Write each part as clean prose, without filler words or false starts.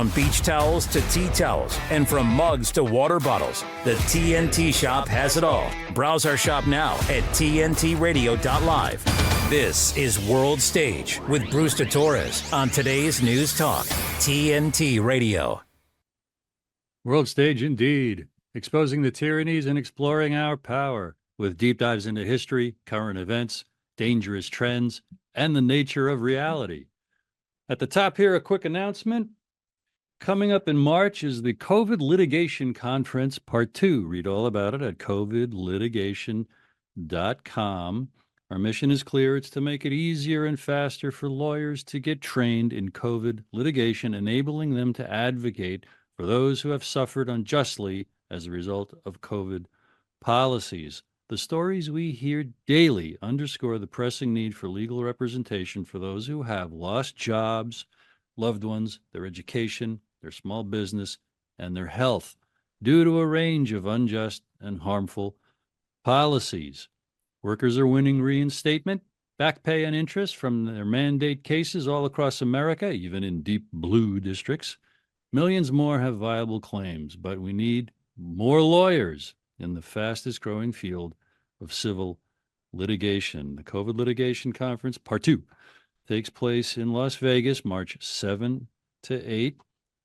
From beach towels to tea towels, and from mugs to water bottles, the TNT Shop has it all. Browse our shop now at tntradio.live. This is Worldstage with Bruce de Torres on today's News Talk, TNT Radio. Worldstage indeed, exposing the tyrannies and exploring our power with deep dives into history, current events, dangerous trends, and the nature of reality. At the top here, a quick announcement. Coming up in March is the COVID Litigation Conference Part 2. Read all about it at covidlitigation.com. Our mission is clear. It's to make it easier and faster for lawyers to get trained in COVID litigation, enabling them to advocate for those who have suffered unjustly as a result of COVID policies. The stories we hear daily underscore the pressing need for legal representation for those who have lost jobs, loved ones, their education, their small business, and their health due to a range of unjust and harmful policies. Workers are winning reinstatement, back pay, and interest from their mandate cases all across America, even in deep blue districts. Millions more have viable claims, but we need more lawyers in the fastest growing field of civil litigation. The COVID Litigation Conference, Part 2, takes place in Las Vegas, March 7 to 8.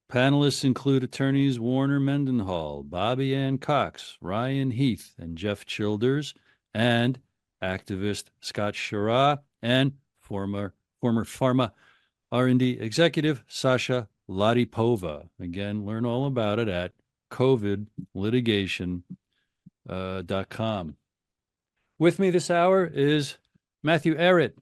Panelists include attorneys Warner Mendenhall, Bobby Ann Cox, Ryan Heath, and Jeff Childers, and activist Scott Schirra, and former pharma R&D executive Sasha Latipova. Again, learn all about it at covidlitigation.com. With me this hour is Matthew Ehret,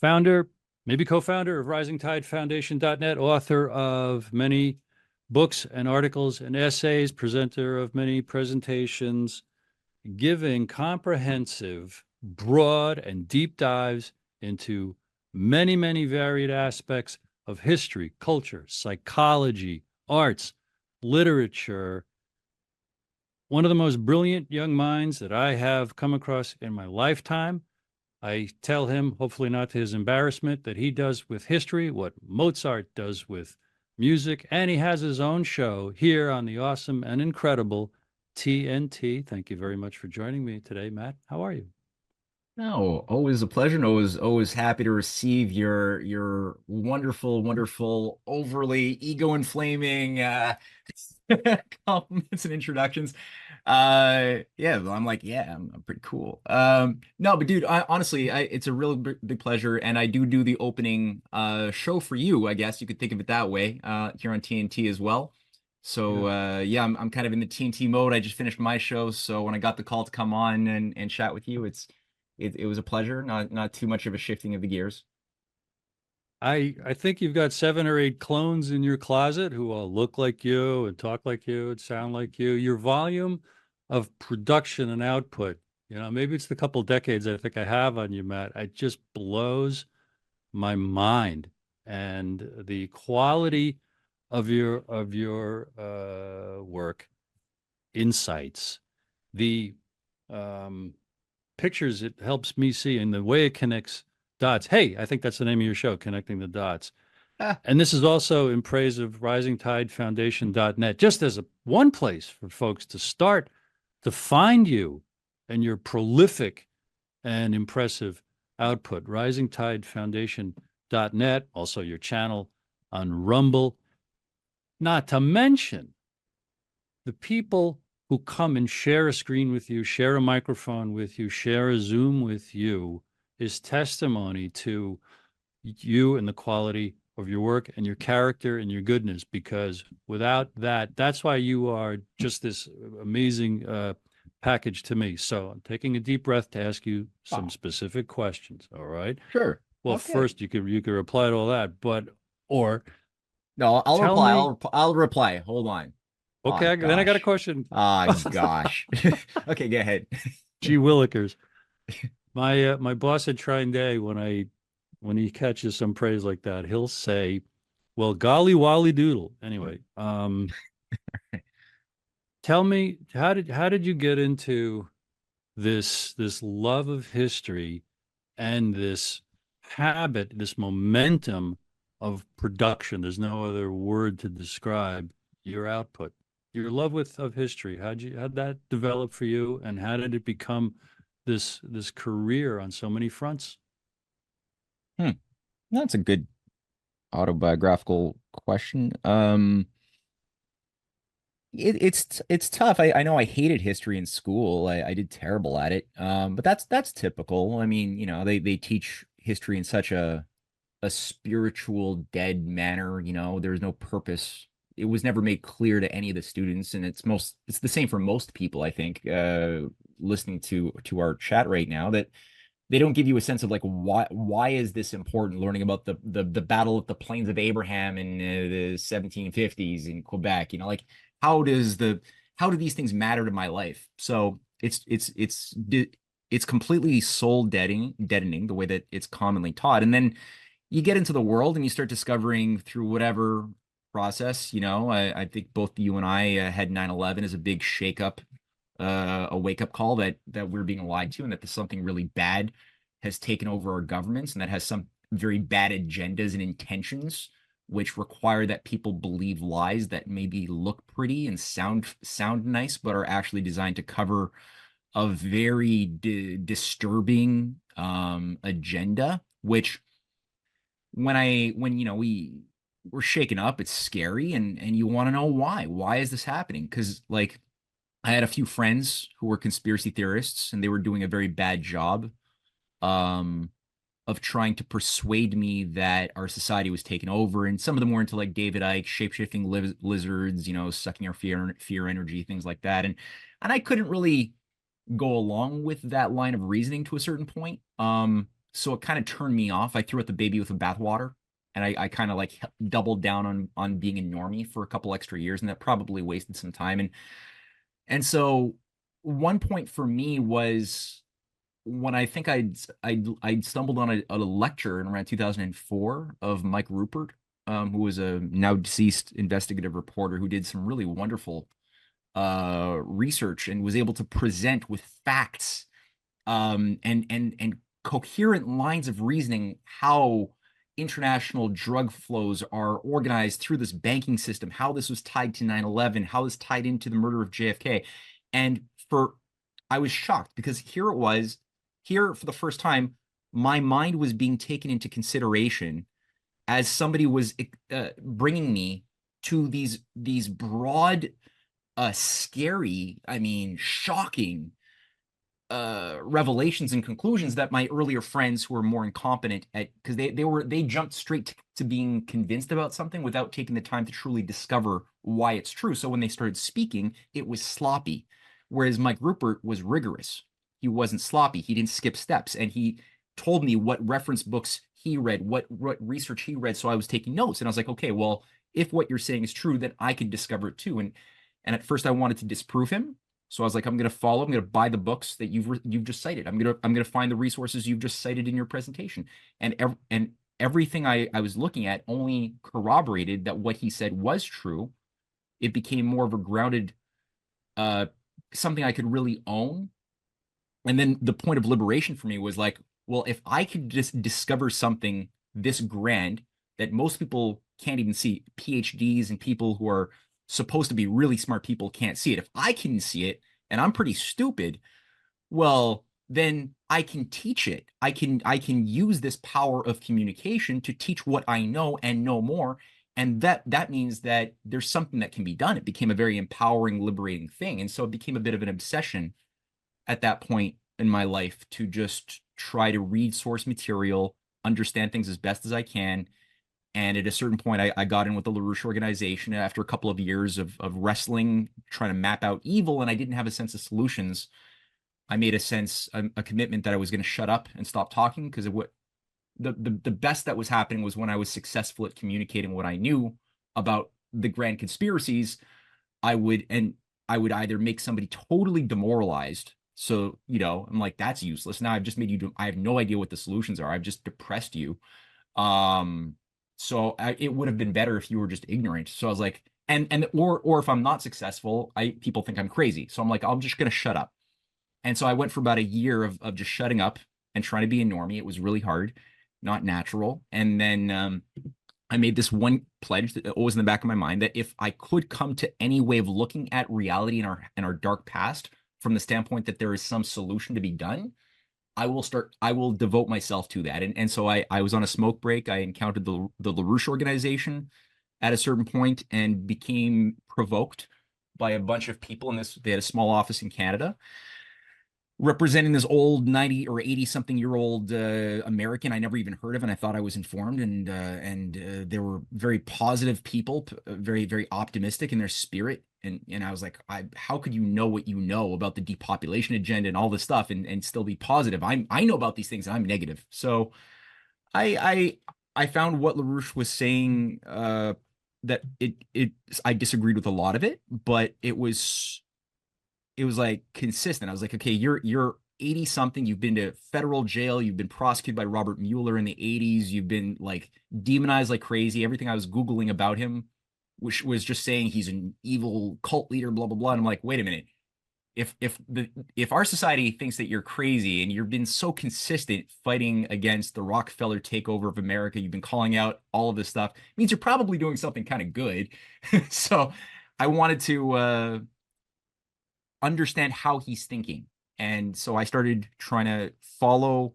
founder, maybe co-founder of RisingTideFoundation.net, author of many books and articles and essays, presenter of many presentations, giving comprehensive, broad, and deep dives into many, many varied aspects of history, culture, psychology, arts, literature. One of the most brilliant young minds that I have come across in my lifetime. I tell him, hopefully not to his embarrassment, that he does with history what Mozart does with music, and he has his own show here on the awesome and incredible TNT. Thank you very much for joining me today, Matt. How are you? No, always a pleasure, and always happy to receive your wonderful, overly ego-inflaming compliments and introductions. I'm like, I'm pretty cool. No, but dude, honestly, it's a real big pleasure, and I do the opening show for you, I guess you could think of it that way, here on TNT as well. So I'm kind of in the TNT mode. I just finished my show, so when I got the call to come on and chat with you, it was a pleasure. Not too much of a shifting of the gears. I think you've got 7 or 8 clones in your closet who all look like you and talk like you and sound like you. Your volume of production and output, maybe it's the couple decades I think I have on you, Matt. It just blows my mind, and the quality of your work, insights, the pictures it helps me see, and the way it connects dots. Hey, I think that's the name of your show, Connecting the Dots. And this is also in praise of RisingTideFoundation.net, just as one place for folks to start to find you and your prolific and impressive output. RisingTideFoundation.net, also your channel on Rumble. Not to mention the people who come and share a screen with you, share a microphone with you, share a Zoom with you, is testimony to you and the quality of your work and your character and your goodness, because without that, that's why you are just this amazing package to me. So I'm taking a deep breath to ask you some specific questions. All right. Sure. Well, okay. First you could reply to all that, no, I'll reply. I'll reply. Hold on. Okay. Then I got a question. Gosh. Okay, go ahead. Gee willikers. My boss at Trine Day, when he catches some praise like that, he'll say, well, golly wally doodle. Anyway, tell me, how did you get into this love of history and this habit, this momentum of production. There's no other word to describe your output. Your love of history. How'd that develop for you, and how did it become this career on so many fronts? Hmm. That's a good autobiographical question. It's tough. I know I hated history in school. I did terrible at it. But that's typical. I mean, they teach history in such a spiritual dead manner. There's no purpose. It was never made clear to any of the students, and it's the same for most people, I think, listening to our chat right now, that they don't give you a sense of like why is this important, learning about the battle of the Plains of Abraham in the 1750s in Quebec, like how does how do these things matter to my life? So it's completely soul deadening the way that it's commonly taught. And then you get into the world and you start discovering through whatever process. I think both you and I had 9/11 as a big shakeup, a wake up call that we're being lied to, and that there's something really bad has taken over our governments, and that has some very bad agendas and intentions, which require that people believe lies that maybe look pretty and sound nice, but are actually designed to cover a very disturbing agenda. Which when we were shaken up, it's scary, and you want to know why. Why is this happening? Because like I had a few friends who were conspiracy theorists, and they were doing a very bad job um, of trying to persuade me that our society was taken over. And some of them were into like David Icke, shape-shifting lizards, sucking our fear energy, things like that. And I couldn't really go along with that line of reasoning to a certain point. So it kind of turned me off. I threw out the baby with the bathwater. And I kind of like doubled down on being a normie for a couple extra years, and that probably wasted some time. And so one point for me was when I think I'd stumbled on a lecture in around 2004 of Mike Rupert, who was a now deceased investigative reporter who did some really wonderful research and was able to present with facts, and coherent lines of reasoning how international drug flows are organized through this banking system, how this was tied to 9/11, how this tied into the murder of JFK. And I was shocked because here for the first time, my mind was being taken into consideration as somebody was bringing me to these broad, scary, I mean, shocking revelations and conclusions that my earlier friends who were more incompetent at, because they jumped straight to being convinced about something without taking the time to truly discover why it's true. So when they started speaking, it was sloppy, whereas Mike Rupert was rigorous. He wasn't sloppy. He didn't skip steps, and he told me what reference books he read, what research he read. So I was taking notes, and I was like, okay, well, if what you're saying is true, then I could discover it too. And at first I wanted to disprove him. So I was like, I'm going to buy the books that you've just cited. I'm going to find the resources you've just cited in your presentation. And everything I was looking at only corroborated that what he said was true. It became more of a grounded, something I could really own. And then the point of liberation for me was like, well, if I could just discover something this grand that most people can't even see, PhDs and people who are supposed to be really smart people can't see it. If I can see it and I'm pretty stupid, well, then I can teach it. I can use this power of communication to teach what I know and know more. And that means that there's something that can be done. It became a very empowering, liberating thing. And so it became a bit of an obsession at that point in my life to just try to read source material, understand things as best as I can. And at a certain point, I got in with the LaRouche organization after a couple of years of wrestling, trying to map out evil, and I didn't have a sense of solutions. I made a commitment that I was going to shut up and stop talking, because the best that was happening was when I was successful at communicating what I knew about the grand conspiracies. I would either make somebody totally demoralized. So, I'm like, that's useless. Now I've just made you I have no idea what the solutions are. I've just depressed you. So it would have been better if you were just ignorant. So I was like, or if I'm not successful, people think I'm crazy. So I'm like, I'm just going to shut up. And so I went for about a year of just shutting up and trying to be a normie. It was really hard, not natural. And then I made this one pledge that always in the back of my mind, that if I could come to any way of looking at reality in our dark past from the standpoint that there is some solution to be done, I will devote myself to that. And so I was on a smoke break. I encountered the LaRouche organization at a certain point and became provoked by a bunch of people in this. They had a small office in Canada representing this old 90 or 80 something year old American I never even heard of, and I thought I was informed. And they were very positive people, very, very optimistic in their spirit. And I was like, how could you know what you know about the depopulation agenda and all this stuff and still be positive? I know about these things and I'm negative. So I found what LaRouche was saying, that I disagreed with a lot of it, but it was like consistent. I was like, okay, you're 80 something, you've been to federal jail, you've been prosecuted by Robert Mueller in the 80s, you've been like demonized like crazy. Everything I was Googling about him, which was just saying he's an evil cult leader, blah blah blah. And I'm like, wait a minute. If our society thinks that you're crazy and you've been so consistent fighting against the Rockefeller takeover of America, you've been calling out all of this stuff, it means you're probably doing something kind of good. So I wanted to understand how he's thinking. And so I started trying to follow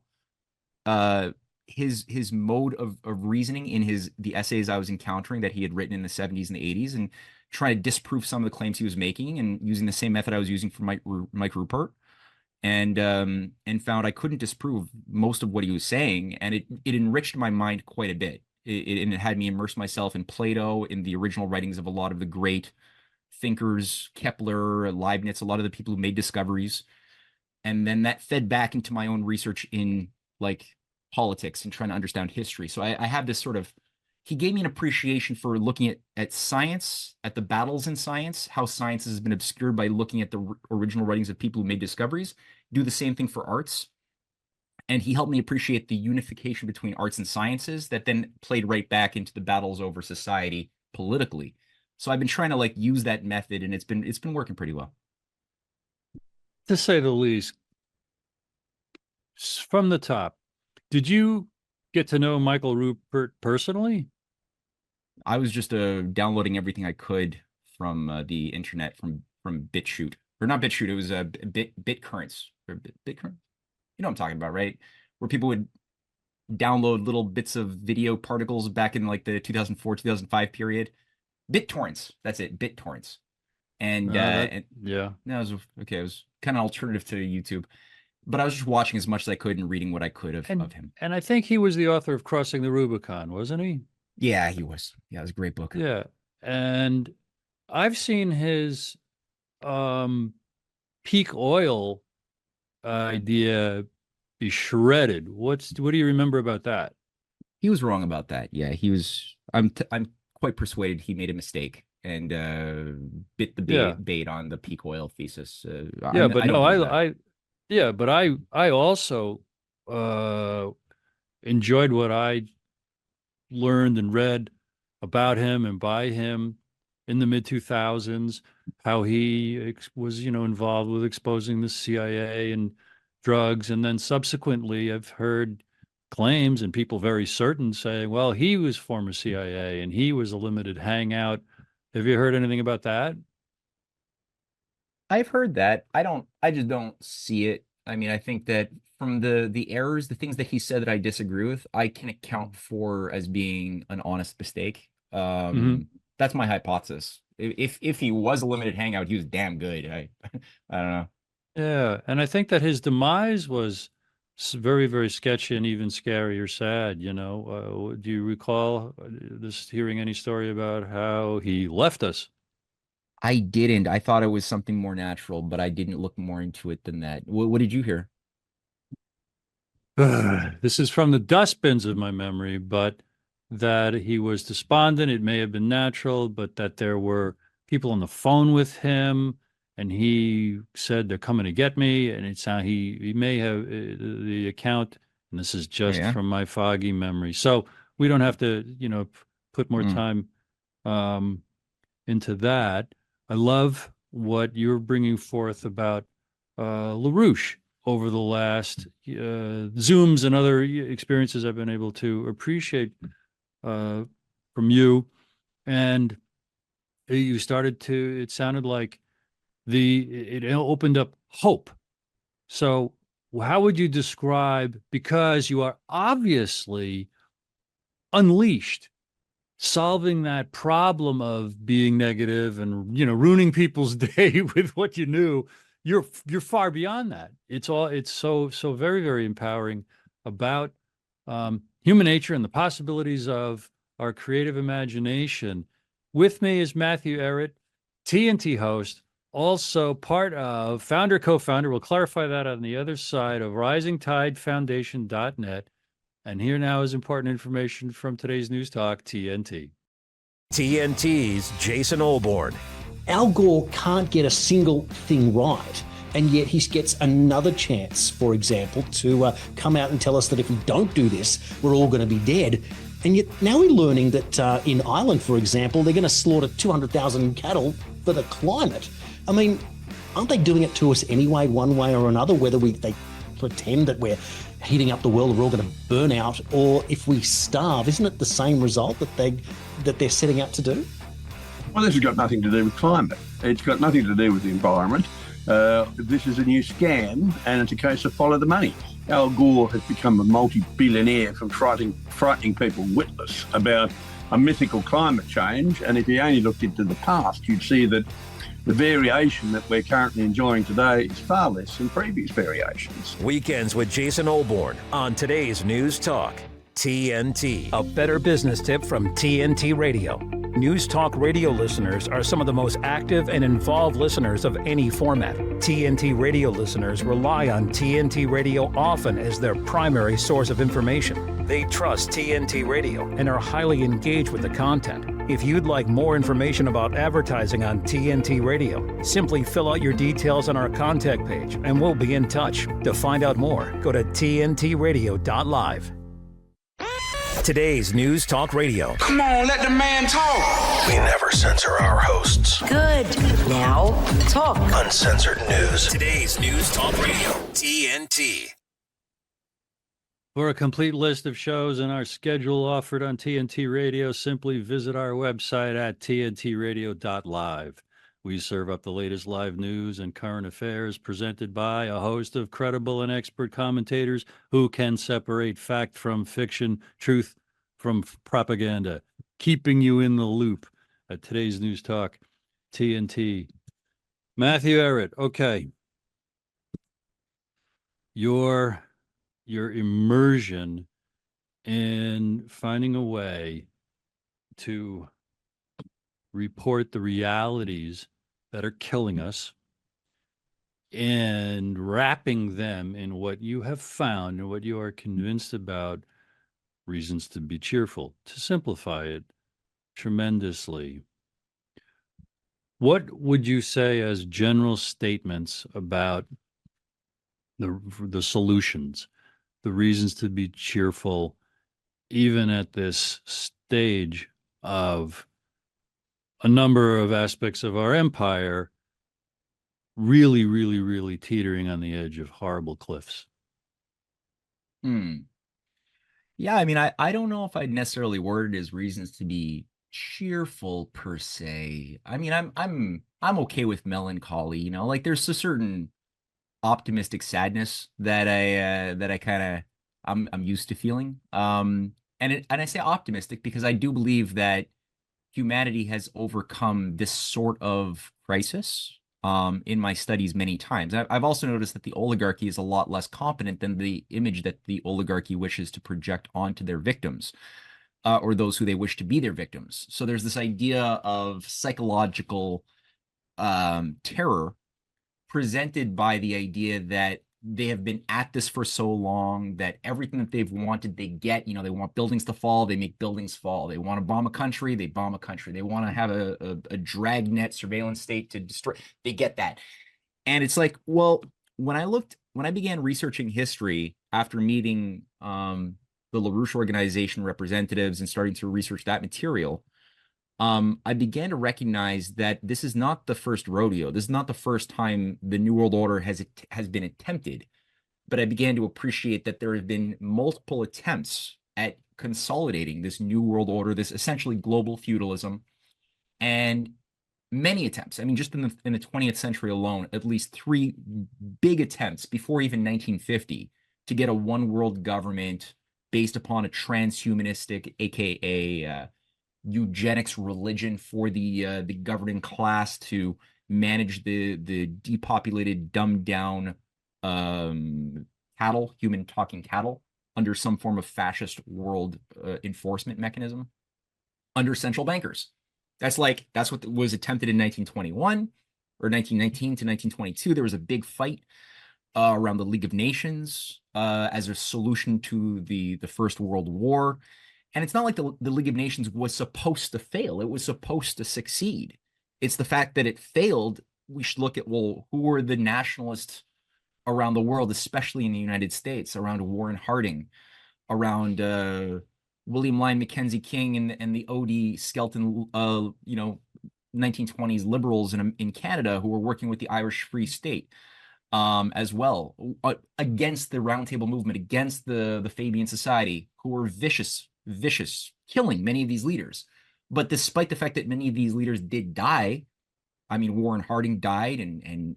uh his mode of reasoning in the essays I was encountering that he had written in the 70s and the 80s, and trying to disprove some of the claims he was making, and using the same method I was using for Mike Rupert, and found I couldn't disprove most of what he was saying, and it enriched my mind quite a bit. And it had me immerse myself in Plato, in the original writings of a lot of the great thinkers, Kepler, Leibniz, a lot of the people who made discoveries. And then that fed back into my own research in like politics and trying to understand history. So I have this sort of, he gave me an appreciation for looking at science, at the battles in science, how science has been obscured by looking at the original writings of people who made discoveries. Do the same thing for arts. And he helped me appreciate the unification between arts and sciences that then played right back into the battles over society politically. So I've been trying to like use that method, and it's been working pretty well. To say the least. From the top, did you get to know Michael Rupert personally? I was just downloading everything I could from the internet, from BitChute, or not BitChute. It was BitCurrents, or BitCurrent. You know what I'm talking about, right? Where people would download little bits of video particles back in like the 2004 2005 period. BitTorrents, that's it, BitTorrents. And yeah, no, it was okay. It was kind of alternative to YouTube, but I was just watching as much as I could and reading what I could of him. And I think he was the author of Crossing the Rubicon, wasn't he? Yeah, he was. Yeah, it was a great book. Yeah. And I've seen his peak oil idea be shredded. What do you remember about that? He was wrong about that. Yeah, he was. I'm quite persuaded he made a mistake and bit the bait on the peak oil thesis. Yeah, but no, I also enjoyed what I learned and read about him and by him in the mid 2000s, how he was, involved with exposing the CIA and drugs. And then subsequently, I've heard claims and people very certain saying, well, he was former CIA and he was a limited hangout. Have you heard anything about that? I've heard that. I just don't see it. I mean, I think that from the errors, the things that he said that I disagree with, I can account for as being an honest mistake. That's my hypothesis. If he was a limited hangout, he was damn good. I don't know. Yeah, and I think that his demise was very, very sketchy and even scary or sad. Do you recall this hearing any story about how he left us? I didn't. I thought it was something more natural, but I didn't look more into it than that. What did you hear? This is from the dustbins of my memory, but that he was despondent. It may have been natural, but that there were people on the phone with him, and he said they're coming to get me. And it's how he may have the account, and this is just from my foggy memory. So we don't have to, put more time into that. I love what you're bringing forth about LaRouche over the last Zooms and other experiences I've been able to appreciate from you, and you started to, it sounded like it opened up hope. So how would you describe, because you are obviously unleashed, solving that problem of being negative and, ruining people's day with what you knew, you're far beyond that. It's so very, very empowering about human nature and the possibilities of our creative imagination. With me is Matthew Ehret, TNT host, also part of co-founder, we'll clarify that on the other side, of risingtidefoundation.net. And here now is important information from today's News Talk, TNT. TNT's Jason Olbourne. Al Gore can't get a single thing right, and yet he gets another chance, for example, to come out and tell us that if we don't do this, we're all going to be dead. And yet now we're learning that in Ireland, for example, they're going to slaughter 200,000 cattle for the climate. I mean, aren't they doing it to us anyway, one way or another, whether they pretend that we're heating up the world, we're all going to burn out, or if we starve? Isn't it the same result that they're setting out to do? Well, this has got nothing to do with climate. It's got nothing to do with the environment. This is a new scam, and it's a case of follow the money. Al Gore has become a multi-billionaire from frightening people witless about a mythical climate change, and if you only looked into the past, you'd see that the variation that we're currently enjoying today is far less than previous variations. Weekends with Jason Olbourne on today's News Talk, TNT. A better business tip from TNT Radio. News Talk Radio listeners are some of the most active and involved listeners of any format. TNT Radio listeners rely on TNT Radio often as their primary source of information. They trust TNT Radio and are highly engaged with the content. If you'd like more information about advertising on TNT Radio, simply fill out your details on our contact page and we'll be in touch. To find out more, go to tntradio.live. Today's News Talk Radio. Come on, let the man talk. We never censor our hosts. Good. Now, talk. Uncensored news. Today's News Talk Radio, TNT. For a complete list of shows and our schedule offered on TNT Radio, simply visit our website at tntradio.live. We serve up the latest live news and current affairs presented by a host of credible and expert commentators who can separate fact from fiction, truth from propaganda, keeping you in the loop at today's News Talk, TNT. Matthew Ehret, okay. Your immersion in finding a way to report the realities that are killing us and wrapping them in what you have found and what you are convinced about reasons to be cheerful, to simplify it tremendously. What would you say as general statements about the solutions, the reasons to be cheerful, even at this stage of a number of aspects of our empire really, really, really teetering on the edge of horrible cliffs? Yeah, I mean, I don't know if I'd necessarily word it as reasons to be cheerful per se. I mean, I'm okay with melancholy, like there's a certain optimistic sadness that I kind of I'm used to feeling. And I say optimistic because I do believe that humanity has overcome this sort of crisis in my studies many times. I've also noticed that the oligarchy is a lot less competent than the image that the oligarchy wishes to project onto their victims or those who they wish to be their victims. So there's this idea of psychological terror presented by the idea that they have been at this for so long that everything that they've wanted, they get. They want buildings to fall, they make buildings fall. They want to bomb a country, they bomb a country. They want to have a dragnet surveillance state to destroy, they get that. And it's like, well, when I began researching history after meeting the LaRouche organization representatives and starting to research that material, I began to recognize that this is not the first rodeo. This is not the first time the New World Order has been attempted, but I began to appreciate that there have been multiple attempts at consolidating this new world order, this essentially global feudalism, and many attempts. I mean, just in the 20th century alone, at least 3 big attempts before even 1950 to get a one world government based upon a transhumanistic, aka eugenics religion for the governing class to manage the depopulated, dumbed down cattle, human talking cattle, under some form of fascist world enforcement mechanism under central bankers. That's what was attempted in 1921 or 1919 to 1922. There was a big fight around the League of Nations as a solution to the First World War. And it's not like the League of Nations was supposed to fail. It was supposed to succeed. It's the fact that it failed. We should look at, well, who were the nationalists around the world, especially in the United States, around Warren Harding, around William Lyon Mackenzie King and the O.D. Skelton, 1920s liberals in Canada who were working with the Irish Free State as well, against the Round Table movement, against the Fabian Society, who were vicious, killing many of these leaders. But despite the fact that many of these leaders did die, I mean, Warren Harding died, and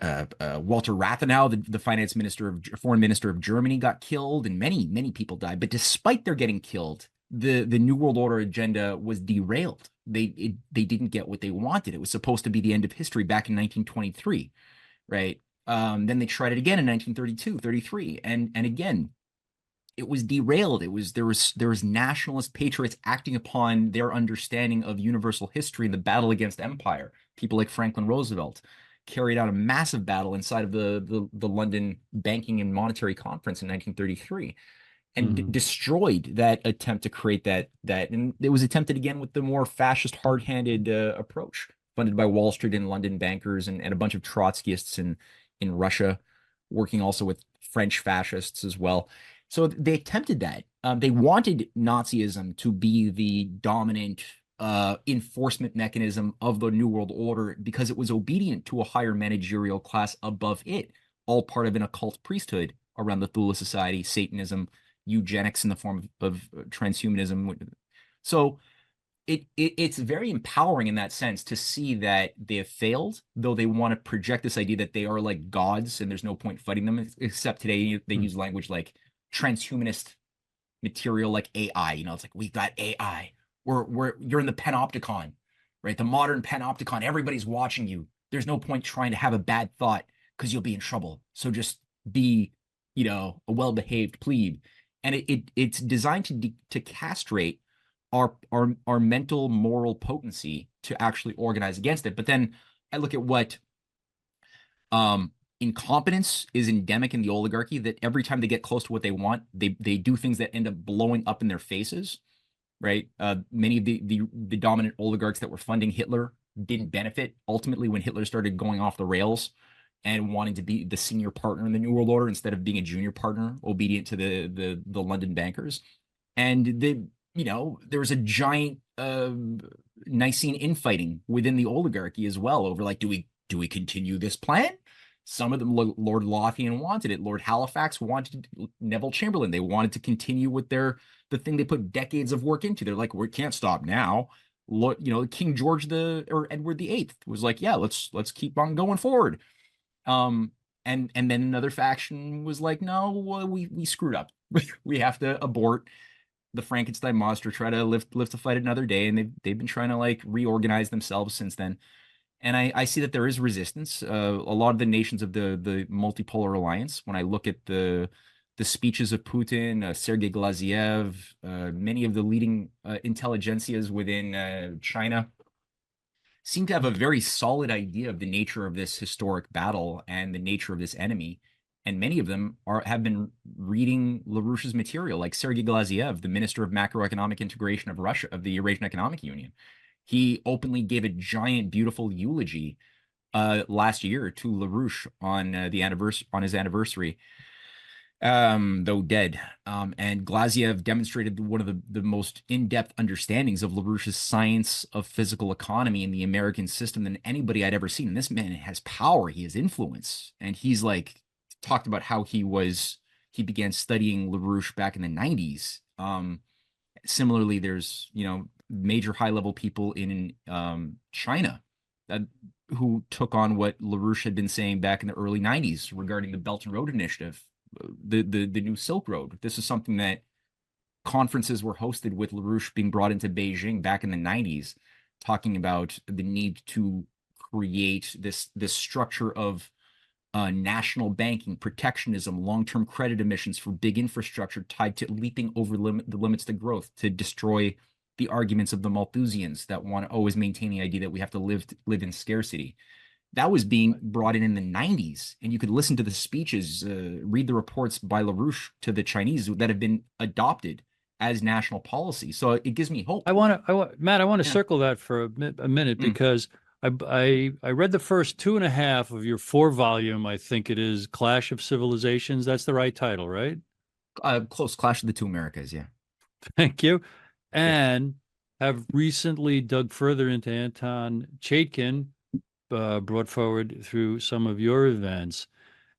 Walter Rathenau, the foreign minister of Germany, got killed, and many people died. But despite their getting killed, the New World Order agenda was derailed. They didn't get what they wanted. It was supposed to be the end of history back in 1923, right? Then they tried it again in 1932, 33, and again, it was derailed. There was nationalist patriots acting upon their understanding of universal history and the battle against empire. People like Franklin Roosevelt carried out a massive battle inside of the London Banking and Monetary Conference in 1933, and destroyed that attempt to create that. And it was attempted again with the more fascist, hard-handed approach, funded by Wall Street and London bankers and a bunch of Trotskyists in Russia, working also with French fascists as well. So they attempted that. They wanted Nazism to be the dominant enforcement mechanism of the New World Order because it was obedient to a higher managerial class above it, all part of an occult priesthood around the Thule Society, Satanism, eugenics in the form of transhumanism. So it's very empowering in that sense to see that they have failed, though they want to project this idea that they are like gods and there's no point fighting them, except today they use language like transhumanist material like AI. It's like, we've got AI. You're in the panopticon, right? The modern panopticon. Everybody's watching you. There's no point trying to have a bad thought because you'll be in trouble. So just be, a well-behaved plebe. And it's designed to castrate our mental moral potency to actually organize against it. But then I look at what incompetence is endemic in the oligarchy, that every time they get close to what they want, they do things that end up blowing up in their faces, right? Many of the dominant oligarchs that were funding Hitler didn't benefit ultimately when Hitler started going off the rails and wanting to be the senior partner in the New World Order instead of being a junior partner, obedient to the London bankers. And there was a giant Nicene infighting within the oligarchy as well over, like, do we continue this plan? Some of them, Lord Lothian wanted it. Lord Halifax wanted Neville Chamberlain. They wanted to continue with the thing they put decades of work into. They're like, we can't stop now. King George or Edward VIII was like, yeah, let's keep on going forward. And then another faction was like, no, we screwed up. We have to abort the Frankenstein monster, try to live to fight another day. And they've been trying to like reorganize themselves since then. And I see that there is resistance. A lot of the nations of the multipolar alliance, when I look at the speeches of Putin, Sergei Glaziev, many of the leading intelligentsias within China, seem to have a very solid idea of the nature of this historic battle and the nature of this enemy. And many of them have been reading LaRouche's material, like Sergei Glaziev, the Minister of Macroeconomic Integration of Russia, of the Eurasian Economic Union. He openly gave a giant, beautiful eulogy last year to LaRouche on his anniversary, though dead. And Glaziev demonstrated one of the most in-depth understandings of LaRouche's science of physical economy and the American system than anybody I'd ever seen. And this man has power, he has influence, and he's like talked about how he was he began studying LaRouche back in the 90s. Similarly, there's, major high-level people in China who took on what LaRouche had been saying back in the early 90s regarding the Belt and Road Initiative, the new Silk Road. This is something that conferences were hosted with LaRouche being brought into Beijing back in the 90s, talking about the need to create this structure of national banking, protectionism, long-term credit emissions for big infrastructure tied to leaping over the limits to growth, to destroy the arguments of the Malthusians that want to always maintain the idea that we have to live in scarcity. That was being brought in the 90s, and you could listen to the speeches, read the reports by LaRouche to the Chinese that have been adopted as national policy. So it gives me hope. Matt, I want to circle that for a minute because I read the first 2.5 of your 4-volume, I think it is, Clash of Civilizations. That's the right title, right? Close. Clash of the Two Americas, yeah. Thank you. And have recently dug further into Anton Chaikin, brought forward through some of your events.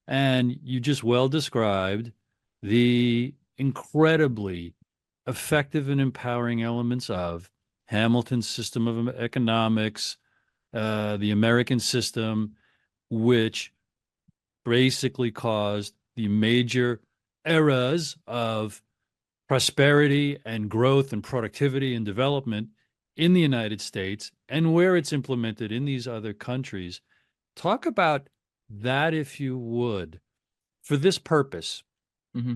And you just well described the incredibly effective and empowering elements of Hamilton's system of economics, the American system, which basically caused the major eras of prosperity and growth and productivity and development in the United States and where it's implemented in these other countries. Talk about that, if you would, for this purpose. Mm-hmm.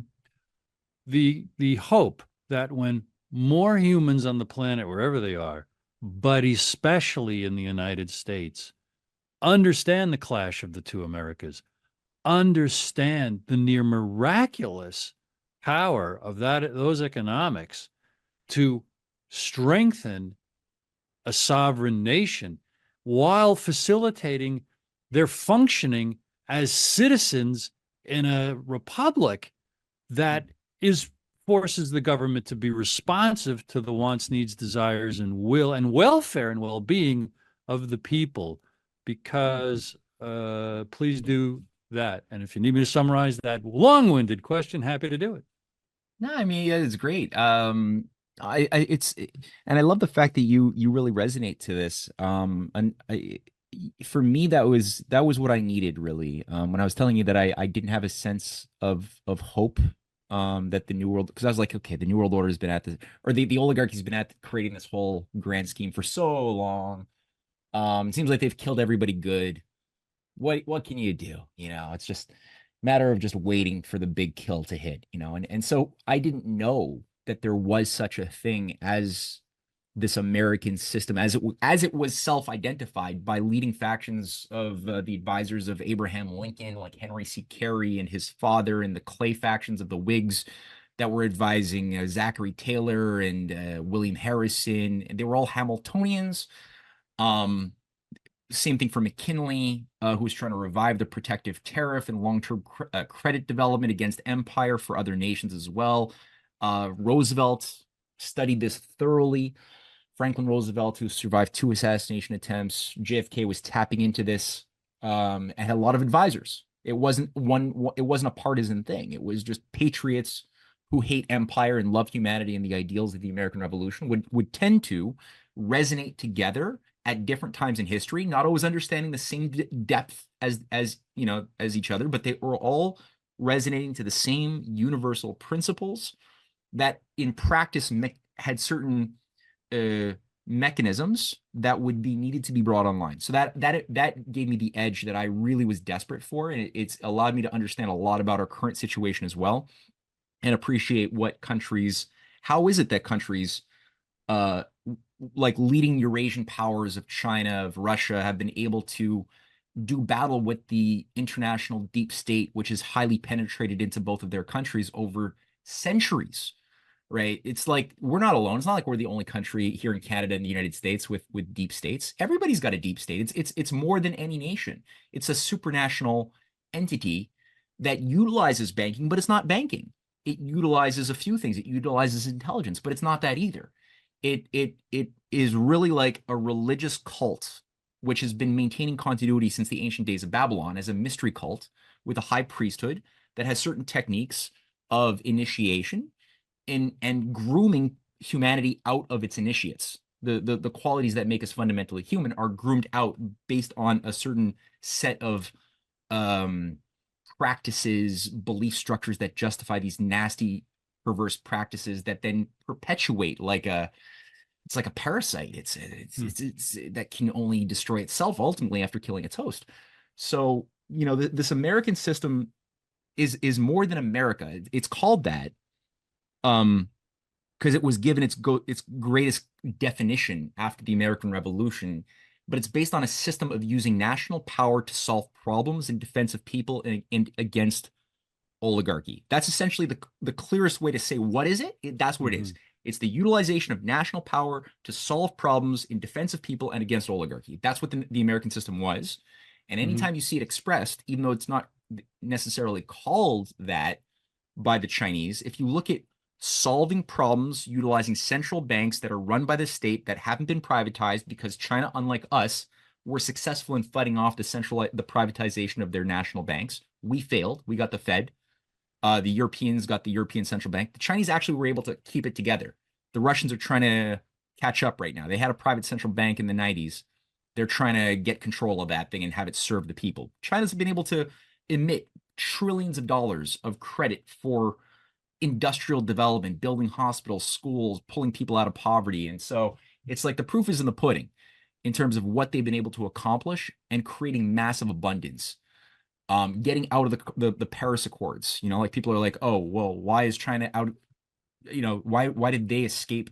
The hope that when more humans on the planet, wherever they are, but especially in the United States, understand the clash of the two Americas, understand the near miraculous power of those economics to strengthen a sovereign nation while facilitating their functioning as citizens in a republic that forces the government to be responsive to the wants, needs, desires, and will and welfare and well-being of the people. Because please do that. And if you need me to summarize that long-winded question, happy to do it. No, I mean, it's great. And I love the fact that you really resonate to this. For me, that was what I needed, really. When I was telling you that I didn't have a sense of hope, that the New World, because I was like, okay, the New World Order has been at this, or the oligarchy's been at creating this whole grand scheme for so long. It seems like they've killed everybody good. What can you do? It's just a matter of just waiting for the big kill to hit, and so I didn't know that there was such a thing as this American system, as it was self-identified by leading factions of the advisors of Abraham Lincoln, like Henry C. Carey and his father, and the Clay factions of the Whigs that were advising Zachary Taylor and William Harrison. And they were all Hamiltonians. Same thing for McKinley, who was trying to revive the protective tariff and long-term credit development against empire for other nations as well. Roosevelt studied this thoroughly. Franklin Roosevelt, who survived 2 assassination attempts. JFK was tapping into this and had a lot of advisors. It wasn't a partisan thing. It was just patriots who hate empire and love humanity and the ideals of the American Revolution would tend to resonate together at different times in history, not always understanding the same depth as each other, but they were all resonating to the same universal principles that in practice had certain mechanisms that would be needed to be brought online. So that gave me the edge that I really was desperate for, and it's allowed me to understand a lot about our current situation as well, and appreciate how is it that countries like leading Eurasian powers of China, of Russia, have been able to do battle with the international deep state, which is highly penetrated into both of their countries over centuries, right? It's like, we're not alone. It's not like we're the only country here in Canada and the United States with deep states. Everybody's got a deep state. It's more than any nation. It's a supranational entity that utilizes banking, but it's not banking. It utilizes a few things. It utilizes intelligence, but it's not that either. It is really like a religious cult, which has been maintaining continuity since the ancient days of Babylon as a mystery cult with a high priesthood that has certain techniques of initiation and grooming humanity out of its initiates. The qualities that make us fundamentally human are groomed out based on a certain set of practices, belief structures that justify these nasty, perverse practices that then perpetuate it's like a parasite. It's that can only destroy itself ultimately after killing its host. So, this American system is more than America. It's called that because it was given its greatest definition after the American Revolution, but it's based on a system of using national power to solve problems in defense of people and against oligarchy. That's essentially the clearest way to say what is it? That's what it is. It's the utilization of national power to solve problems in defense of people and against oligarchy. That's what the American system was. And anytime you see it expressed, even though it's not necessarily called that by the Chinese, if you look at solving problems utilizing central banks that are run by the state that haven't been privatized, because China, unlike us, were successful in fighting off the privatization of their national banks. We failed. We got the Fed. The Europeans got the European Central Bank. The Chinese actually were able to keep it together. The Russians are trying to catch up right now. They had a private central bank in the 90s. They're trying to get control of that thing and have it serve the people. China's been able to emit trillions of dollars of credit for industrial development, building hospitals, schools, pulling people out of poverty. And so it's like the proof is in the pudding in terms of what they've been able to accomplish and creating massive abundance. Getting out of the Paris Accords, like people are like, oh, well, why is China out? Why did they escape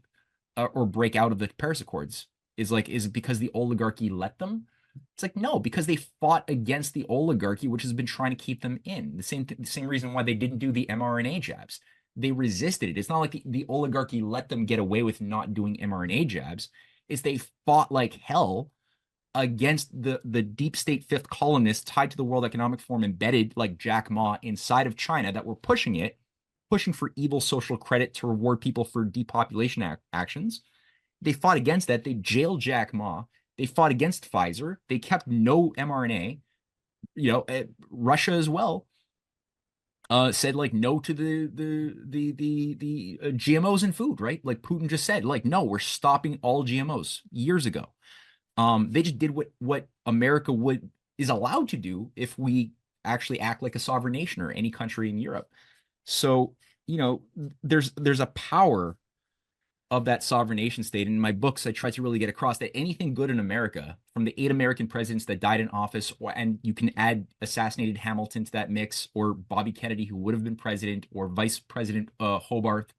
or break out of the Paris Accords? Is it because the oligarchy let them? It's like, no, because they fought against the oligarchy, which has been trying to keep them in. The same reason why they didn't do the mRNA jabs. They resisted it. It's not like the oligarchy let them get away with not doing mRNA jabs. It's they fought like hell against the deep state fifth columnists tied to the World Economic Forum, embedded like Jack Ma inside of China, that were pushing for evil social credit to reward people for depopulation actions. They fought against that. They jailed Jack Ma. They fought against Pfizer. They kept no mRNA. Russia as well said like no to the GMOs in food, right? Like Putin just said, like, no, we're stopping all GMOs years ago. They just did what America is allowed to do if we actually act like a sovereign nation or any country in Europe. So, there's a power of that sovereign nation state. And in my books, I try to really get across that anything good in America, from the 8 American presidents that died in office, and you can add assassinated Hamilton to that mix, or Bobby Kennedy, who would have been president, or Vice President Hobart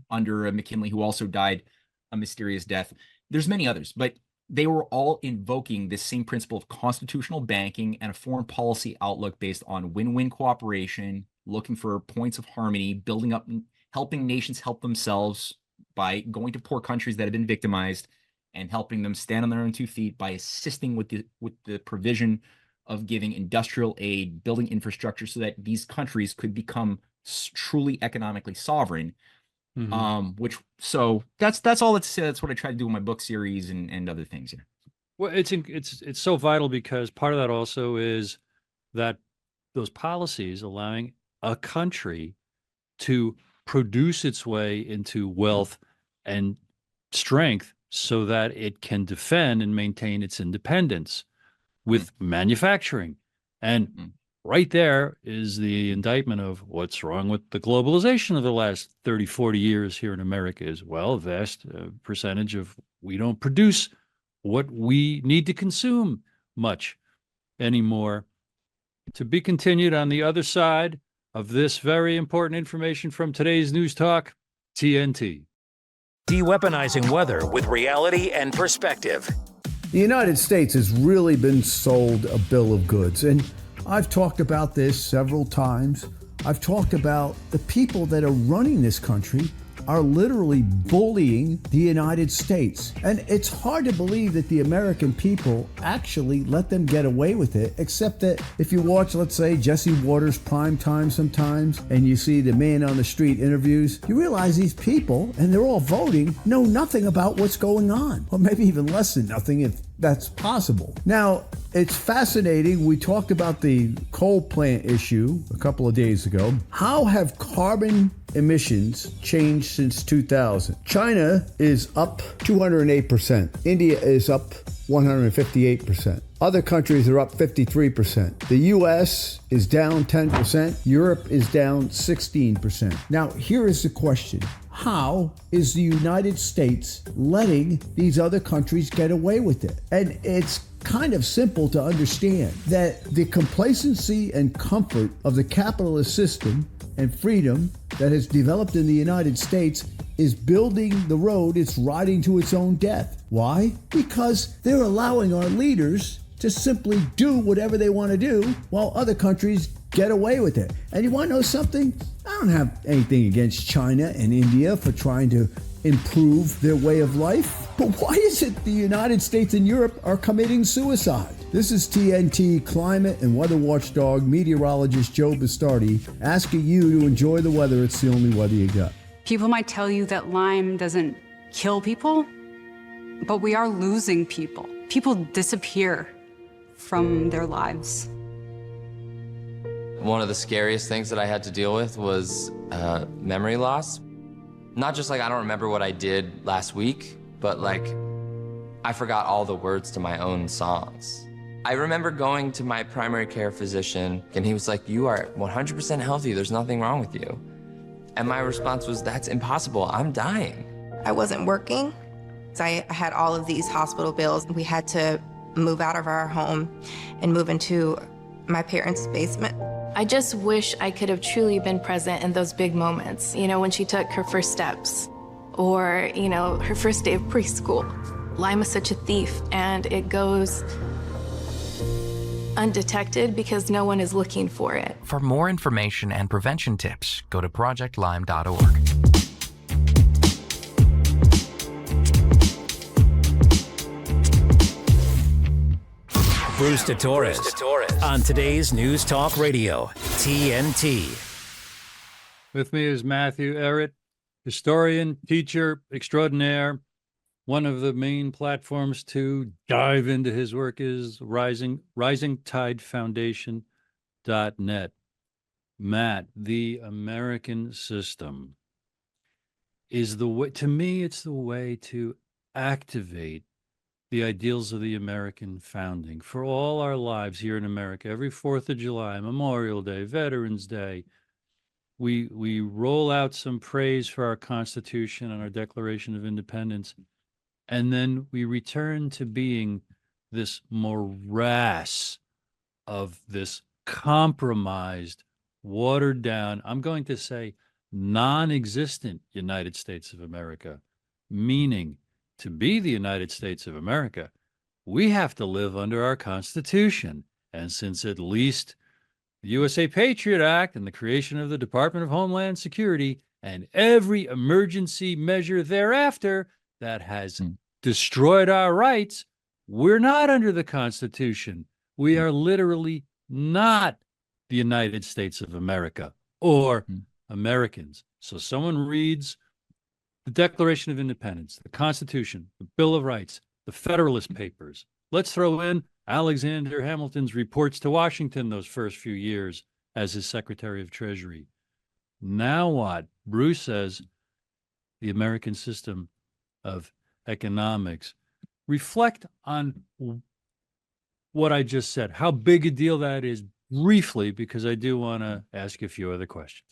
under McKinley, who also died a mysterious death. There's many others, but they were all invoking this same principle of constitutional banking and a foreign policy outlook based on win-win cooperation, looking for points of harmony, building up, helping nations help themselves by going to poor countries that have been victimized and helping them stand on their own 2 feet by assisting with the provision of giving industrial aid, building infrastructure so that these countries could become truly economically sovereign. So that's all that's what I try to do in my book series and other things here. Well, it's so vital, because part of that also is that those policies allowing a country to produce its way into wealth and strength so that it can defend and maintain its independence with manufacturing. And right there is the indictment of what's wrong with the globalization of the last 30, 40 years here in America is, well, a vast percentage of we don't produce what we need to consume much anymore. To be continued on the other side of this very important information from today's News Talk, TNT. De-weaponizing weather with reality and perspective. The United States has really been sold a bill of goods, and I've talked about this several times. I've talked about the people that are running this country are literally bullying the United States. And it's hard to believe that the American people actually let them get away with it, except that if you watch, let's say, Jesse Waters' Prime Time sometimes, and you see the man on the street interviews, you realize these people, and they're all voting, know nothing about what's going on. Or maybe even less than nothing if that's possible. Now, it's fascinating. We talked about the coal plant issue a couple of days ago. How have carbon emissions changed since 2000? China is up 208%. India is up 158%. Other countries are up 53%. The US is down 10%. Europe is down 16%. Now, here is the question. How is the United States letting these other countries get away with it? And it's kind of simple to understand that the complacency and comfort of the capitalist system and freedom that has developed in the United States is building the road it's riding to its own death. Why? Because they're allowing our leaders to simply do whatever they want to do while other countries get away with it. And you want to know something? I don't have anything against China and India for trying to improve their way of life. But why is it the United States and Europe are committing suicide? This is TNT climate and weather watchdog meteorologist Joe Bastardi asking you to enjoy the weather. It's the only weather you got. People might tell you that Lyme doesn't kill people, but we are losing people. People disappear from their lives. One of the scariest things that I had to deal with was memory loss. Not just like I don't remember what I did last week, but like I forgot all the words to my own songs. I remember going to my primary care physician and he was like, "You are 100% healthy, there's nothing wrong with you." And my response was, "That's impossible, I'm dying." I wasn't working, so I had all of these hospital bills. We had to move out of our home and move into my parents' basement. I just wish I could have truly been present in those big moments, you know, when she took her first steps or, you know, her first day of preschool. Lyme is such a thief and it goes undetected because no one is looking for it. For more information and prevention tips, go to projectlyme.org. Bruce de Torres on today's News Talk Radio, TNT. With me is Matthew Ehret, historian, teacher extraordinaire. One of the main platforms to dive into his work is risingtidefoundation.net. Matt, the American system is the way, to me, it's the way to activate the ideals of the American founding for all our lives here in America. Every 4th of July, Memorial Day, Veterans Day, we roll out some praise for our Constitution and our Declaration of Independence, and then we return to being this morass of this compromised, watered down, I'm going to say non-existent United States of America, meaning to be the United States of America, we have to live under our Constitution. And since at least the USA Patriot Act and the creation of the Department of Homeland Security and every emergency measure thereafter that has destroyed our rights, we're not under the Constitution. We are literally not the United States of America or Americans. So someone reads the Declaration of Independence, the Constitution, the Bill of Rights, the Federalist Papers. Let's throw in Alexander Hamilton's reports to Washington those first few years as his Secretary of Treasury. Now what? Bruce says the American system of economics. Reflect on what I just said, how big a deal that is briefly, because I do want to ask a few other questions.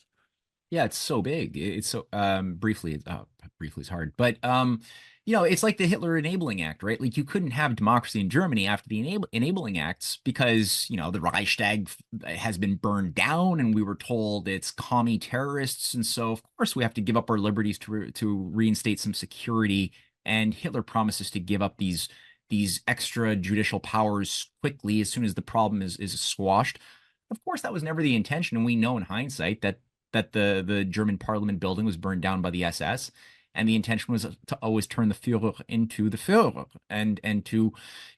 Yeah, it's so big. It's so briefly is hard, but you know, it's like the Hitler Enabling Act, right? Like you couldn't have democracy in Germany after the Enabling Acts because, you know, the Reichstag has been burned down and we were told it's commie terrorists. And so, of course, we have to give up our liberties to reinstate some security. And Hitler promises to give up these extra judicial powers quickly as soon as the problem is squashed. Of course, that was never the intention. And we know in hindsight that that the German parliament building was burned down by the SS, and the intention was to always turn the Führer into the Führer and to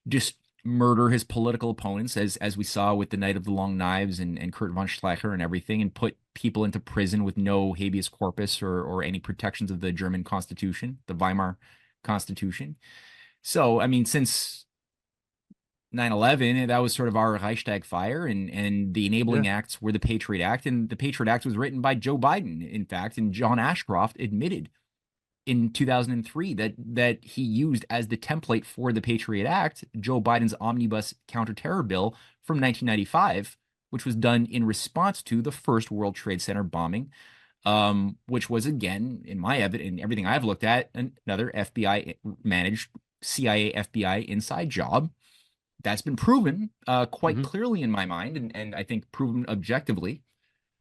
just murder his political opponents, as we saw with the Night of the Long Knives and Kurt von Schleicher and everything, and put people into prison with no habeas corpus or any protections of the German Constitution, the Weimar Constitution. So, I mean, since 9/11, that was sort of our Reichstag fire, and the enabling acts were the Patriot Act, and the Patriot Act was written by Joe Biden, in fact, and John Ashcroft admitted in 2003 that he used as the template for the Patriot Act Joe Biden's omnibus counterterror bill from 1995, which was done in response to the first World Trade Center bombing, which was, again, in my evidence, in everything I've looked at, another FBI managed CIA FBI inside job. That's been proven quite clearly in my mind, and I think proven objectively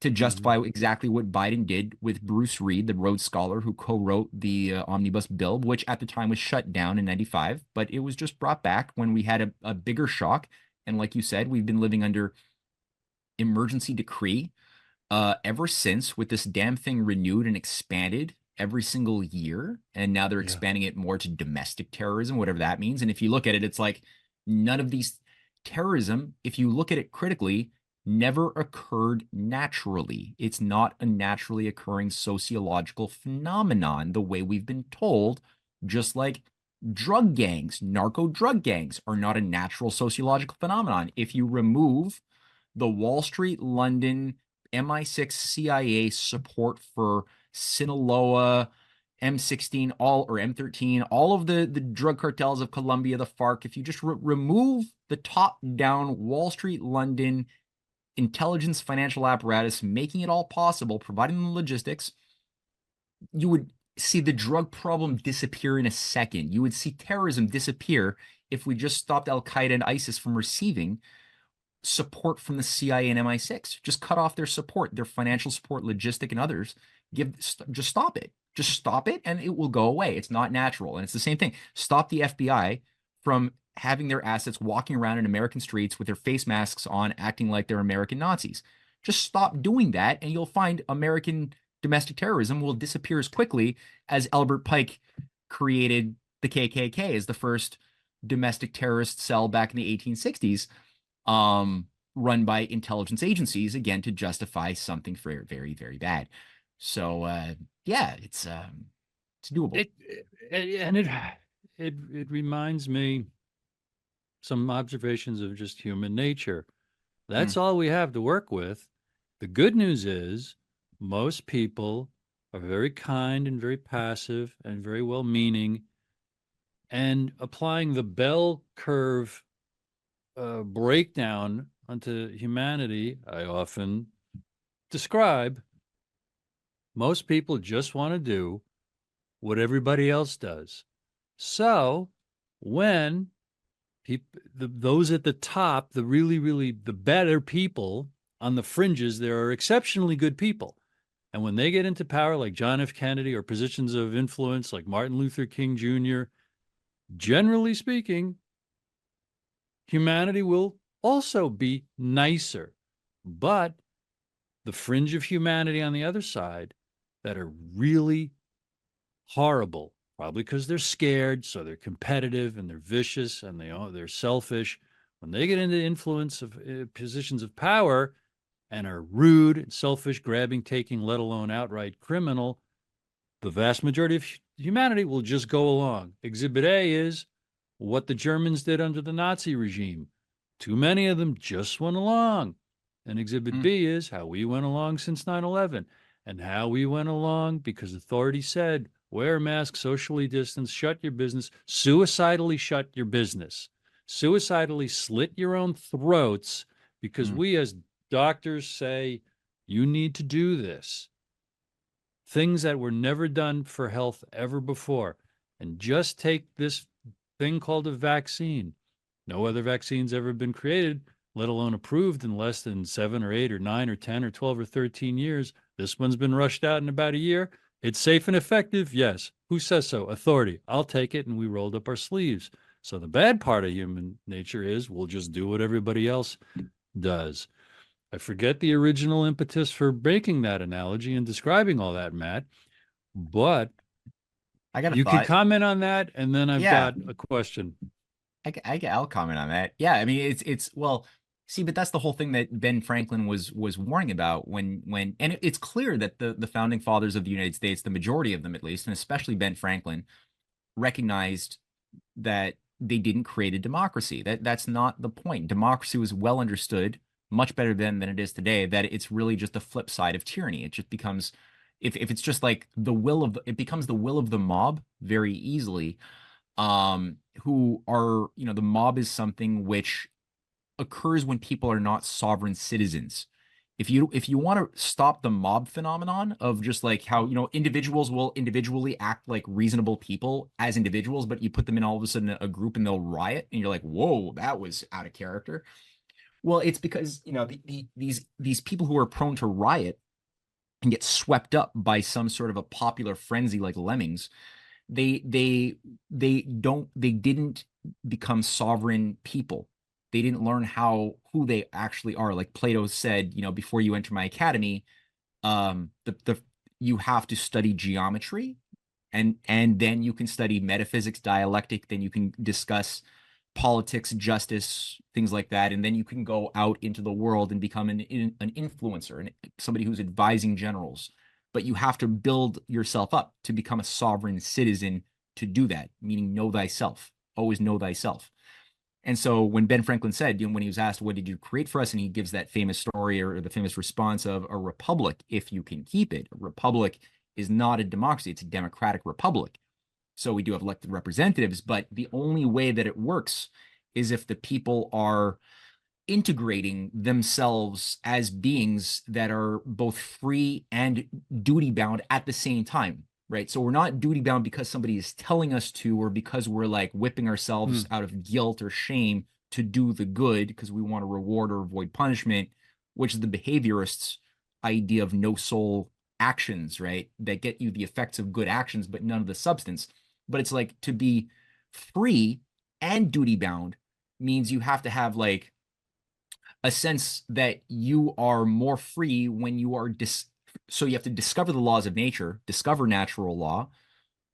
to justify exactly what Biden did with Bruce Reed, the Rhodes Scholar who co-wrote the omnibus bill, which at the time was shut down in 95, but it was just brought back when we had a bigger shock. And like you said, we've been living under emergency decree ever since, with this damn thing renewed and expanded every single year. And now they're expanding it more to domestic terrorism, whatever that means. And if you look at it, it's like none of these terrorism, if you look at it critically, never occurred naturally. It's not a naturally occurring sociological phenomenon the way we've been told, just like drug gangs, narco drug gangs are not a natural sociological phenomenon. If you remove the Wall Street, London, MI6, CIA support for Sinaloa, M16, or M13, all of the drug cartels of Colombia, the FARC, if you just remove the top-down Wall Street, London intelligence financial apparatus making it all possible, providing the logistics, you would see the drug problem disappear in a second. You would see terrorism disappear if we just stopped Al-Qaeda and ISIS from receiving support from the CIA and MI6. Just cut off their support, their financial support, logistic and others. Just stop it. Just stop it and it will go away. It's not natural. And it's the same thing. Stop the FBI from having their assets walking around in American streets with their face masks on, acting like they're American Nazis. Just stop doing that, and you'll find American domestic terrorism will disappear as quickly as Albert Pike created the KKK as the first domestic terrorist cell back in the 1860s, run by intelligence agencies, again, to justify something very, very, very bad. So, it's doable. It reminds me some observations of just human nature. That's all we have to work with. The good news is most people are very kind and very passive and very well-meaning, and applying the bell curve breakdown onto humanity, I often describe, most people just want to do what everybody else does. So when those at the top, the really, the better people on the fringes, there are exceptionally good people. And when they get into power, like John F. Kennedy, or positions of influence like Martin Luther King Jr., generally speaking, humanity will also be nicer. But the fringe of humanity on the other side that are really horrible, probably because they're scared, so they're competitive and they're vicious and they're selfish. When they get into influence of positions of power and are rude and selfish, grabbing, taking, let alone outright criminal, the vast majority of humanity will just go along. Exhibit A is what the Germans did under the Nazi regime. Too many of them just went along. And Exhibit B is how we went along since 9/11, and how we went along because authority said, wear a mask, socially distance, shut your business, suicidally shut your business, suicidally slit your own throats because we as doctors say, you need to do this. Things that were never done for health ever before. And just take this thing called a vaccine. No other vaccine's ever been created, let alone approved, in less than 7 or 8 or 9 or 10 or 12 or 13 years. This one's been rushed out in about a year. It's safe and effective? Yes. Who says so? Authority. I'll take it, and we rolled up our sleeves. So the bad part of human nature is we'll just do what everybody else does. I forget the original impetus for making that analogy and describing all that, Matt, but I got a you can thought. comment on that, and then I've Yeah, got a question. I'll comment on that. Yeah, I mean it's well, see, but that's the whole thing that Ben Franklin was warning about when and it's clear that the founding fathers of the United States, the majority of them at least, and especially Ben Franklin, recognized that they didn't create a democracy. That's not the point. Democracy was well understood, much better then than it is today, that it's really just the flip side of tyranny. It just becomes if it's just like the will of it becomes the will of the mob very easily. Who are, the mob is something which occurs when people are not sovereign citizens. If you want to stop the mob phenomenon of just like how individuals will individually act like reasonable people as individuals, but you put them in all of a sudden a group and they'll riot, and you're like, whoa, that was out of character. Well, it's because these people who are prone to riot and get swept up by some sort of a popular frenzy like lemmings, they didn't become sovereign people. They didn't learn who they actually are. Like Plato said, before you enter my academy, you have to study geometry, and then you can study metaphysics, dialectic, then you can discuss politics, justice, things like that, and then you can go out into the world and become an influencer and somebody who's advising generals. But you have to build yourself up to become a sovereign citizen to do that, meaning know thyself, always know thyself. And so when Ben Franklin said, when he was asked, what did you create for us? And he gives that famous story or the famous response of a republic, if you can keep it. A republic is not a democracy, it's a democratic republic. So we do have elected representatives, but the only way that it works is if the people are integrating themselves as beings that are both free and duty bound at the same time, right? So we're not duty bound because somebody is telling us to, or because we're like whipping ourselves out of guilt or shame to do the good because we want to reward or avoid punishment, which is the behaviorists' idea of no soul actions, right? That get you the effects of good actions, but none of the substance. But it's like to be free and duty bound means you have to have like a sense that you are more free when you are so you have to discover the laws of nature, discover natural law,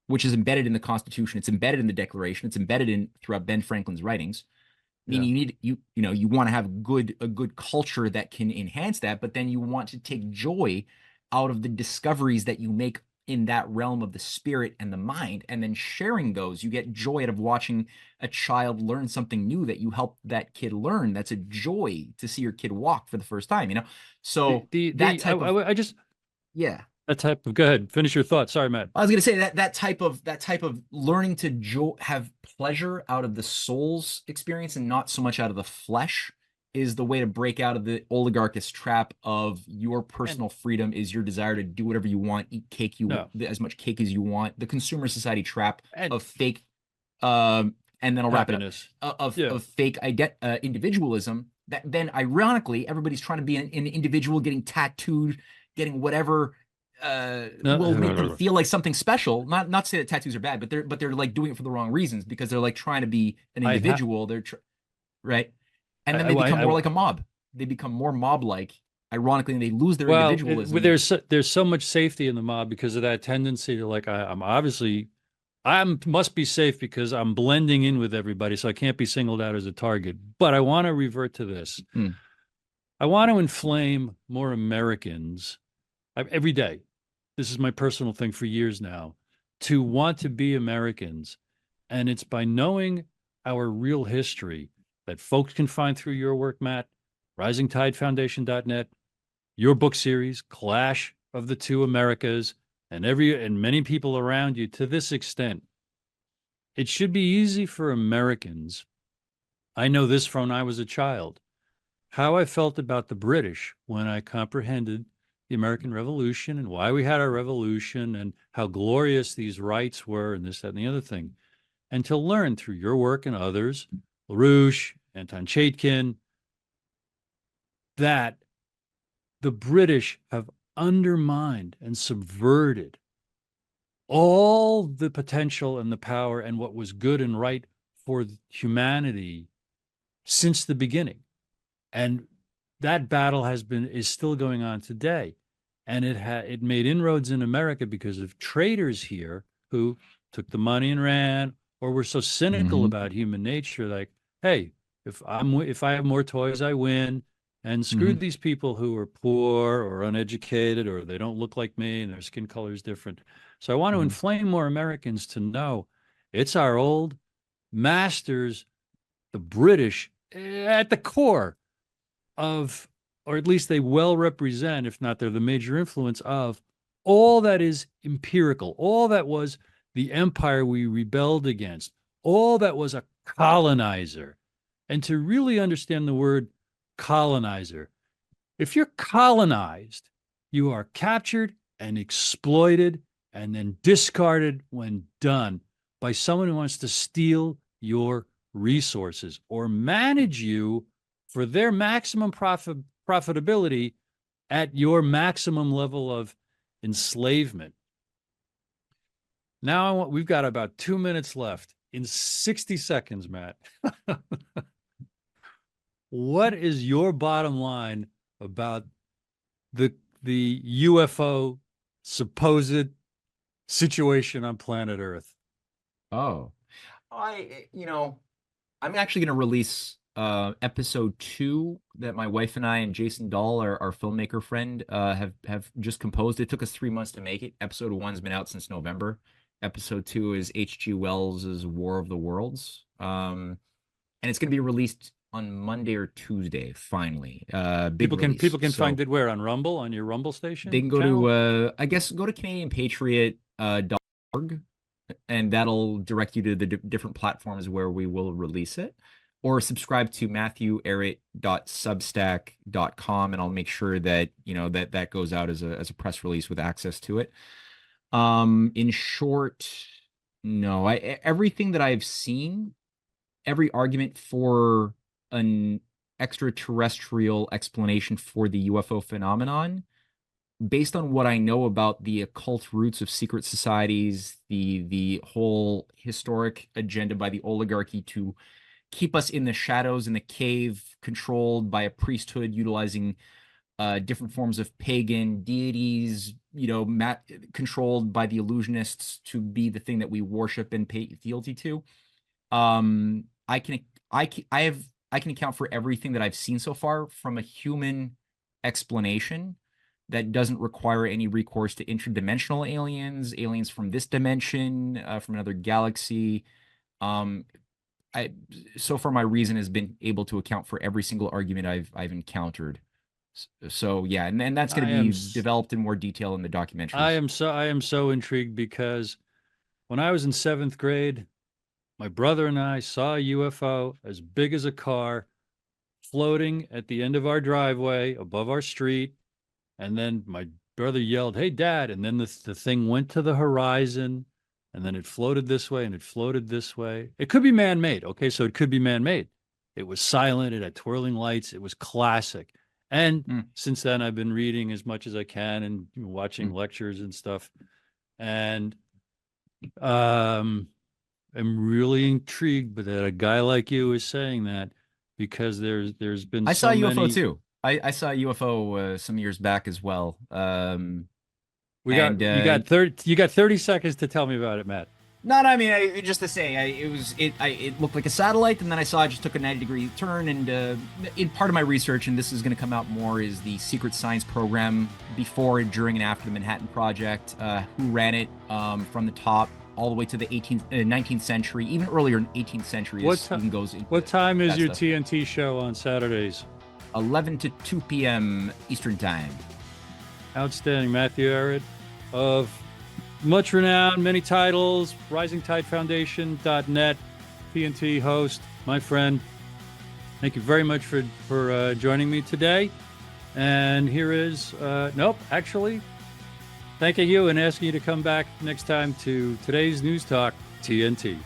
which is embedded in the Constitution. It's embedded in the Declaration. It's embedded throughout Ben Franklin's writings. Meaning you need you want to have a good culture that can enhance that, but then you want to take joy out of the discoveries that you make in that realm of the spirit and the mind, and then sharing those. You get joy out of watching a child learn something new that you help that kid learn. That's a joy to see your kid walk for the first time, So that type of go ahead, finish your thought. Sorry, Matt. I was going to say that type of learning to have pleasure out of the soul's experience and not so much out of the flesh is the way to break out of the oligarchist trap of your personal freedom is your desire to do whatever you want, eat cake as much cake as you want. The consumer society trap of fake, and then I'll wrap it up, of fake individualism. That then, ironically, everybody's trying to be an individual, getting tattooed, getting whatever will make them feel like something special. Not to say that tattoos are bad, but they're like doing it for the wrong reasons because they're like trying to be an individual. Right. And then they become more like a mob. They become more mob-like, ironically, and they lose their individualism. There's so much safety in the mob because of that tendency to like, I must be safe because I'm blending in with everybody, so I can't be singled out as a target. But I want to revert to this. I want to inflame more Americans every day. This is my personal thing for years now, to want to be Americans. And it's by knowing our real history that folks can find through your work, Matt, risingtidefoundation.net, your book series, Clash of the Two Americas, and many people around you. To this extent, it should be easy for Americans. I know this from when I was a child, how I felt about the British when I comprehended the American Revolution and why we had our revolution and how glorious these rights were and this, that, and the other thing. And to learn through your work and others, LaRouche, Anton Chaikin, that the British have undermined and subverted all the potential and the power and what was good and right for humanity since the beginning. And that battle is still going on today. And it made inroads in America because of traders here who took the money and ran, or were so cynical about human nature, like, hey, if I have more toys, I win. And screwed these people who are poor or uneducated, or they don't look like me and their skin color is different. So I want to inflame more Americans to know it's our old masters, the British, at the core of, or at least they well represent, if not they're the major influence of, all that is empirical, all that was the empire we rebelled against, all that was a colonizer. And to really understand the word colonizer, if you're colonized, you are captured and exploited and then discarded when done by someone who wants to steal your resources or manage you for their maximum profitability at your maximum level of enslavement. Now we've got about 2 minutes left. In 60 seconds, Matt, what is your bottom line about the UFO supposed situation on planet Earth? I'm actually going to release episode 2 that my wife and I and Jason Dahl, our filmmaker friend, have just composed. It took us 3 months to make it. Episode 1's been out since November. Episode 2 is H.G. Wells's War of the Worlds. And it's going to be released on Monday or Tuesday, finally. People can find it where? On Rumble, on your Rumble station? They can go to, go to CanadianPatriot.org, and that'll direct you to the different platforms where we will release it. Or subscribe to MatthewEhret.substack.com, and I'll make sure that, that goes out as a press release with access to it. In short, no, everything that I've seen, every argument for an extraterrestrial explanation for the UFO phenomenon, based on what I know about the occult roots of secret societies, the whole historic agenda by the oligarchy to keep us in the shadows in the cave, controlled by a priesthood utilizing different forms of pagan deities, controlled by the illusionists to be the thing that we worship and pay fealty to. I can account for everything that I've seen so far from a human explanation that doesn't require any recourse to interdimensional aliens from this dimension, from another galaxy. So far my reason has been able to account for every single argument I've encountered. So yeah, and that's going to be developed in more detail in the documentary. I am so intrigued because when I was in 7th grade, my brother and I saw a UFO as big as a car floating at the end of our driveway above our street. And then my brother yelled, "Hey, Dad." And then the thing went to the horizon, and then it floated this way and it floated this way. It could be man-made. Okay, so it could be man-made. It was silent. It had twirling lights. It was classic. And since then, I've been reading as much as I can and watching lectures and stuff. And I'm really intrigued that a guy like you is saying that, because there's been I saw a UFO too. I saw a UFO some years back as well. You got 30 seconds to tell me about it, Matt. No, I mean, just to say, it looked like a satellite, and then I saw it just took a 90-degree turn, and in part of my research, and this is going to come out more, is the secret science program before, during, and after the Manhattan Project, who ran it from the top all the way to the 19th century, even earlier in 18th century. What time is your TNT show on Saturdays? 11 to 2 p.m. Eastern Time. Outstanding. Matthew Ehret of much renown, many titles, risingtidefoundation.net, TNT host, my friend. Thank you very much for joining me today. And here is, thanking you and asking you to come back next time to today's News Talk TNT.